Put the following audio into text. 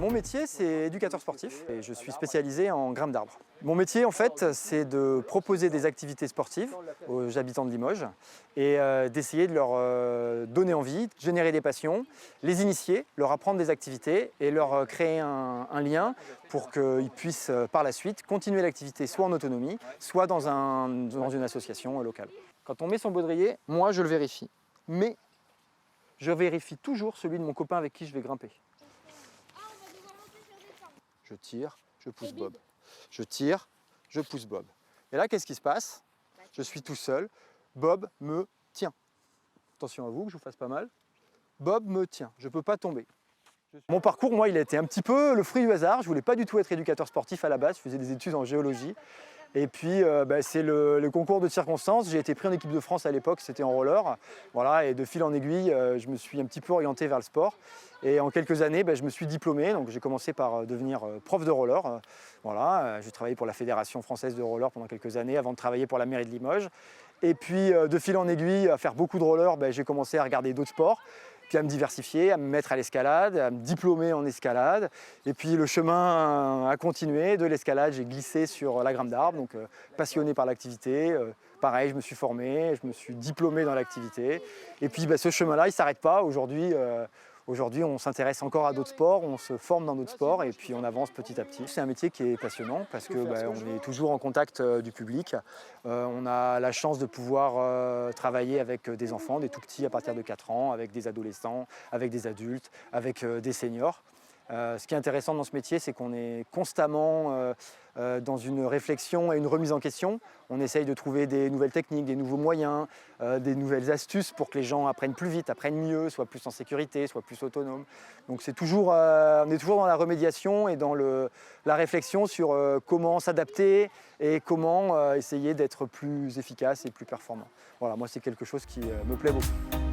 Mon métier, c'est éducateur sportif et je suis spécialisé en grimpe d'arbres. Mon métier, en fait, c'est de proposer des activités sportives aux habitants de Limoges et d'essayer de leur donner envie, générer des passions, les initier, leur apprendre des activités et leur créer un lien pour qu'ils puissent par la suite continuer l'activité soit en autonomie, soit dans une association locale. Quand on met son baudrier, moi je le vérifie, mais je vérifie toujours celui de mon copain avec qui je vais grimper. Je tire, je pousse Bob. Je tire, je pousse Bob. Et là, qu'est-ce qui se passe? Je suis tout seul. Bob me tient. Attention à vous, que je vous fasse pas mal. Bob me tient. Je ne peux pas tomber. Mon parcours, moi, il a été un petit peu le fruit du hasard. Je ne voulais pas du tout être éducateur sportif à la base. Je faisais des études en géologie. Et puis, c'est le concours de circonstances. J'ai été pris en équipe de France à l'époque, c'était en roller. Voilà, et de fil en aiguille, je me suis un petit peu orienté vers le sport. Et en quelques années, je me suis diplômé. Donc, j'ai commencé par devenir prof de roller. Voilà, j'ai travaillé pour la Fédération française de roller pendant quelques années avant de travailler pour la mairie de Limoges. Et puis, de fil en aiguille, à faire beaucoup de roller, j'ai commencé à regarder d'autres sports, puis à me diversifier, à me mettre à l'escalade, à me diplômer en escalade. Et puis le chemin a continué. De l'escalade, j'ai glissé sur la grimpe d'arbre, donc passionné par l'activité. Pareil, je me suis formé, je me suis diplômé dans l'activité. Et puis ce chemin-là, il ne s'arrête pas. Aujourd'hui, on s'intéresse encore à d'autres sports, on se forme dans d'autres sports et puis on avance petit à petit. C'est un métier qui est passionnant parce qu'on est toujours en contact du public. On a la chance de pouvoir travailler avec des enfants, des tout petits à partir de 4 ans, avec des adolescents, avec des adultes, avec des seniors. Ce qui est intéressant dans ce métier, c'est qu'on est constamment dans une réflexion et une remise en question. On essaye de trouver des nouvelles techniques, des nouveaux moyens, des nouvelles astuces pour que les gens apprennent plus vite, apprennent mieux, soient plus en sécurité, soient plus autonomes. Donc on est toujours dans la remédiation et dans la réflexion sur comment s'adapter et comment essayer d'être plus efficace et plus performant. Voilà, moi c'est quelque chose qui me plaît beaucoup.